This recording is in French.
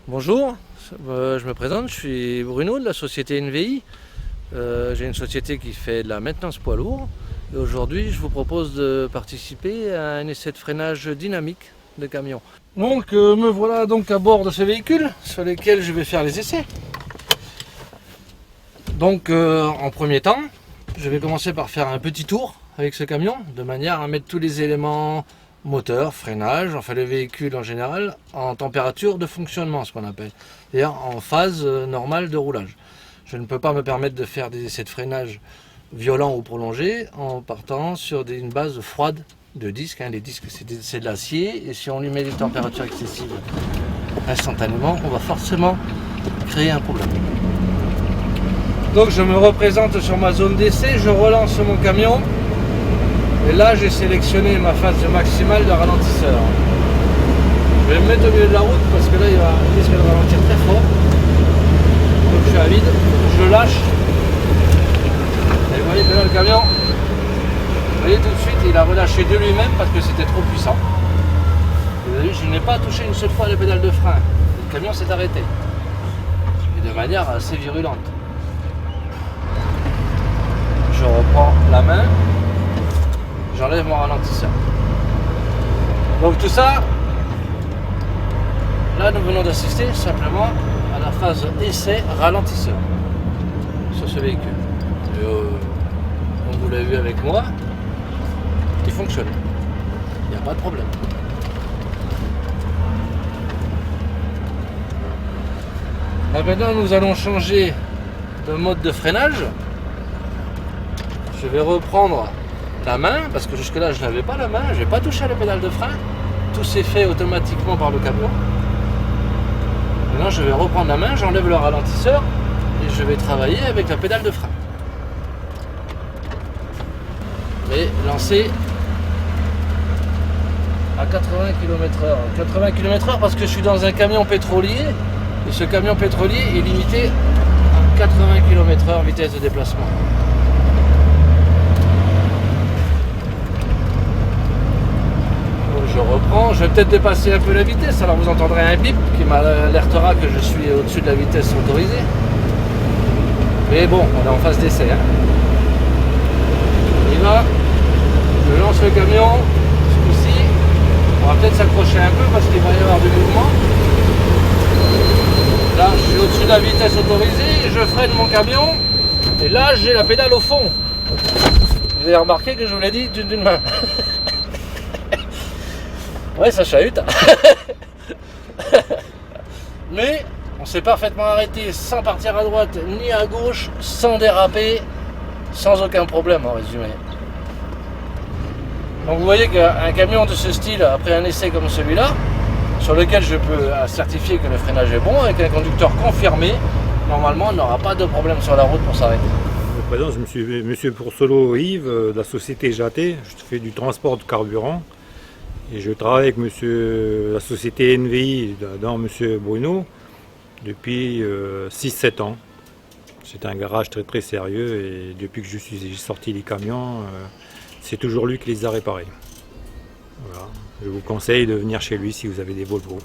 Bonjour, je me présente, je suis Bruno de la société NVI. J'ai une société qui fait de la maintenance poids lourd. Et aujourd'hui, je vous propose de participer à un essai de freinage dynamique de camion. Donc, me voilà donc à bord de ce véhicule sur lesquels je vais faire les essais. Donc, en premier temps, je vais commencer par faire un petit tour avec ce camion, de manière à mettre tous les éléments moteur, freinage, enfin le véhicule en général, en température de fonctionnement, ce qu'on appelle, c'est-à-dire en phase normale de roulage. Je ne peux pas me permettre de faire des essais de freinage violents ou prolongés en partant sur une base froide de disques. Les disques c'est de l'acier et si on lui met des températures excessives instantanément, on va forcément créer un problème. Donc je me représente sur ma zone d'essai, je relance mon camion. Et là, j'ai sélectionné ma phase maximale de ralentisseur. Je vais me mettre au milieu de la route parce que là, il risque de ralentir très fort. Donc je suis à vide, je lâche. Et vous voyez que là, le camion, vous voyez tout de suite, il a relâché de lui-même parce que c'était trop puissant. Et vous avez vu, je n'ai pas touché une seule fois les pédales de frein. Le camion s'est arrêté. Et de manière assez virulente. Je reprends la main. J'enlève mon ralentisseur. Donc tout ça, là nous venons d'assister simplement à la phase essai ralentisseur sur ce véhicule. Et, comme vous l'avez vu avec moi, il fonctionne. Il n'y a pas de problème. Là, maintenant nous allons changer de mode de freinage. Je vais reprendre la main, parce que jusque là je n'avais pas la main, je n'ai pas touché à la pédale de frein, tout s'est fait automatiquement par le camion. Maintenant je vais reprendre la main, j'enlève le ralentisseur et je vais travailler avec la pédale de frein. Et lancer à 80 km/h. 80 km/h parce que je suis dans un camion pétrolier et ce camion pétrolier est limité à 80 km/h vitesse de déplacement. Je reprends, je vais peut-être dépasser un peu la vitesse, alors vous entendrez un bip qui m'alertera que je suis au-dessus de la vitesse autorisée. Mais bon, on est en phase d'essai. On y va, je lance le camion, ce coup-ci, on va peut-être s'accrocher un peu parce qu'il va y avoir du mouvement. Là, je suis au-dessus de la vitesse autorisée, je freine mon camion, et là, j'ai la pédale au fond. Vous avez remarqué que je vous l'ai dit d'une main. Ouais, ça chahute. Mais on s'est parfaitement arrêté sans partir à droite ni à gauche, sans déraper, sans aucun problème en résumé. Donc vous voyez qu'un camion de ce style, après un essai comme celui-là, sur lequel je peux certifier que le freinage est bon, avec un conducteur confirmé, normalement on n'aura pas de problème sur la route pour s'arrêter. Je me présente, je suis Monsieur Poursolo Yves de la société JAT. Je fais du transport de carburant. Et je travaille avec la société NVI, dans Monsieur Bruno, depuis 6-7 ans. C'est un garage très très sérieux et depuis que j'ai sorti les camions, c'est toujours lui qui les a réparés. Voilà. Je vous conseille de venir chez lui si vous avez des Volvo.